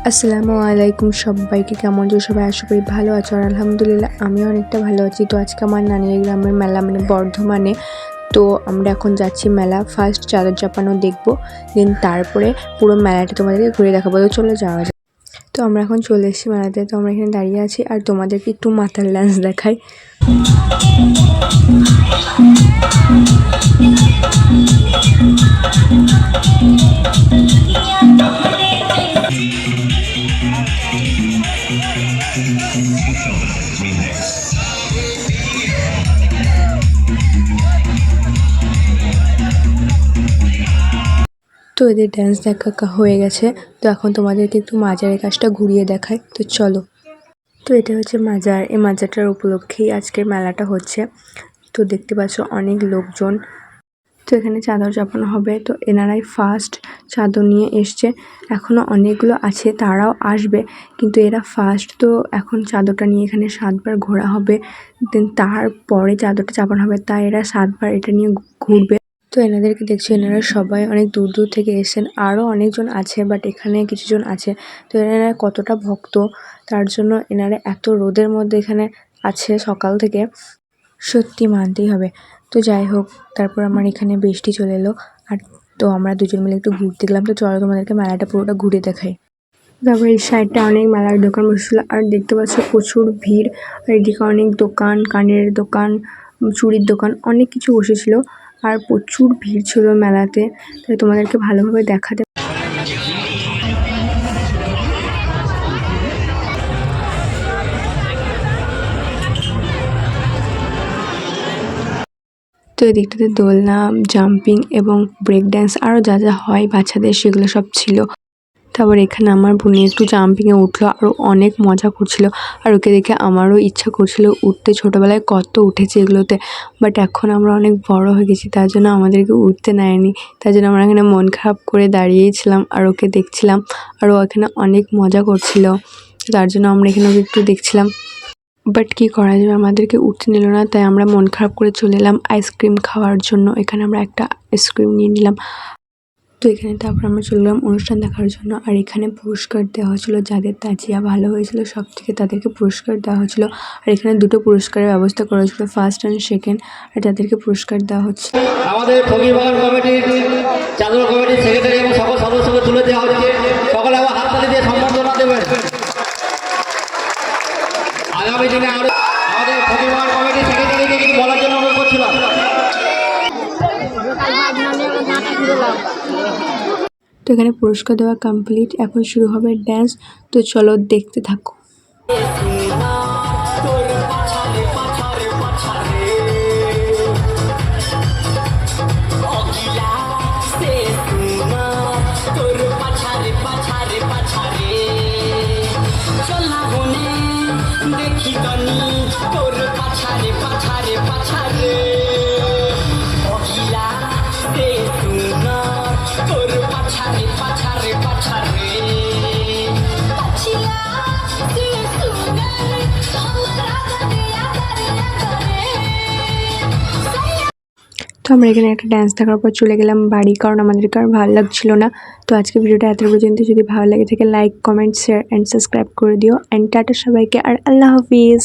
আসসালামু আলাইকুম সবাইকে, কেমন আছো সবাই? আশা করি ভালো আছো। আর আলহামদুলিল্লাহ আমিও অনেকটা ভালো আছি। তো আজকে আমার নানির গ্রামের মেলা, মানে বর্ধমানে। তো আমরা এখন যাচ্ছি মেলা। ফার্স্ট চাদর চাপানো দেখবো, দেন তারপরে পুরো মেলাটা তোমাদেরকে ঘুরে দেখাবো। তো চলে যাওয়া যায়। তো আমরা এখন চলে এসেছি মেলাতে। তো আমরা এখানে দাঁড়িয়ে আছি আর তোমাদেরকে একটু মাথার ডান্স দেখাই। তো এদের ড্যান্স দেখা হয়ে গেছে। তো এখন তোমাদেরকে একটু মাজারের কাজটা ঘুরিয়ে দেখাই। তো চলো। তো এটা হচ্ছে মাজার। এই মাজারটার উপলক্ষেই আজকের মেলাটা হচ্ছে। তো দেখতে পাচ্ছ অনেক লোকজন। তো এখানে চাদর চাপানো হবে। তো এনারাই ফার্স্ট চাদর নিয়ে এসছে। এখনও অনেকগুলো আছে, তারাও আসবে, কিন্তু এরা ফার্স্ট। তো এখন চাদরটা নিয়ে এখানে 7বার ঘোরা হবে, দেন তারপরে চাদরটা চাপানো হবে। তাই এরা 7বার এটা নিয়ে ঘুরবে। তো এনাদেরকে দেখছি, এনারা সবাই অনেক দূর দূর থেকে এসেছেন। আরও অনেকজন আছে, বাট এখানে কিছুজন আছে। তো এনারা কতটা ভক্ত, তার জন্য এনারা এত রোদের মধ্যে এখানে আছে সকাল থেকে, সত্যি মানতেই হবে। তো যাই হোক, তারপর আমার এখানে বৃষ্টি চলে এলো। আর তো আমরা দুজন মিলে একটু ঘুরতে গেলাম। তো চলো তোমাদেরকে মেলাটা পুরোটা ঘুরে দেখাই। তারপর এই সাইডটা অনেক মেলার দোকান বসেছিল, আর দেখতে পাচ্ছ প্রচুর ভিড়। আর এদিকে অনেক দোকান, কানের দোকান, চুড়ির দোকান, অনেক কিছু বসেছিল। আর প্রচুর ভিড় ছিল মেলাতে, তাই তোমাদেরকে ভালোভাবে দেখাতে। তো এই দিকটাতে দোলনা, জাম্পিং এবং ব্রেক ড্যান্স, আরও যা যা হয় বাচ্চাদের, সেগুলো সব ছিল। তারপর এখানে আমার বোনে একটু জাম্পিংয়ে উঠলো, আরও অনেক মজা করছিল। আর ওকে দেখে আমারও ইচ্ছা করছিল উঠতে। ছোটোবেলায় কত উঠেছি এগুলোতে, বাট এখন আমরা অনেক বড় হয়ে গেছি, তার জন্য আমাদেরকে উঠতে নেয়নি। তার জন্য আমরা এখানে মন খারাপ করে দাঁড়িয়েছিলাম আর ওকে দেখছিলাম। আর ও এখানে অনেক মজা করছিল, তার জন্য আমরা এখানে ওকে একটু দেখছিলাম। বাট কী করা যাবে, আমাদেরকে উঠতে নিল না, তাই আমরা মন খারাপ করে চলে এলাম আইসক্রিম খাওয়ার জন্য। এখানে আমরা একটা আইসক্রিম নিয়ে নিলাম। তো এখানে তারপর আমরা চলে গেলাম অনুষ্ঠান দেখার জন্য। আর এখানে পুরস্কার দেওয়া হচ্ছিলো, যাদের তাজিয়া ভালো হয়েছিল সব থেকে তাদেরকে পুরস্কার দেওয়া হচ্ছিলো। আর এখানে দুটো পুরস্কারের ব্যবস্থা করা হয়েছিল, ফার্স্ট অ্যান্ড সেকেন্ড, আর তাদেরকে পুরস্কার দেওয়া হচ্ছে। আমাদের ফকিরবাগান কমিটির চাদর কমিটির সেক্রেটারি এবং সকল সদস্যকে তুলে দেওয়া হচ্ছে। সকলে আবার হাততালি দিয়ে সম্বর্ধনা দেবেন। আগামী দিনে আরো আমাদের ফকিরবাগান কমিটির সেক্রেটারিকে কিছু বলার জন্য অনুরোধ করছিলাম। তো এখানে পুরস্কার দেওয়া কমপ্লিট, এখন শুরু হবে ড্যান্স। তো চলো দেখতে থাকো। তো আমরা এখানে একটা ডান্স দেখার পর চলে গেলাম বাড়ি, কারণ আমাদেরকে আর ভালো লাগছিল না। তো আজকে ভিডিওটা এত পর্যন্ত। যদি ভালো লাগে থাকে like, comment, share and subscribe করে দিও। অ্যান্ড টাটা সবাইকে, আর আল্লাহ হাফিজ।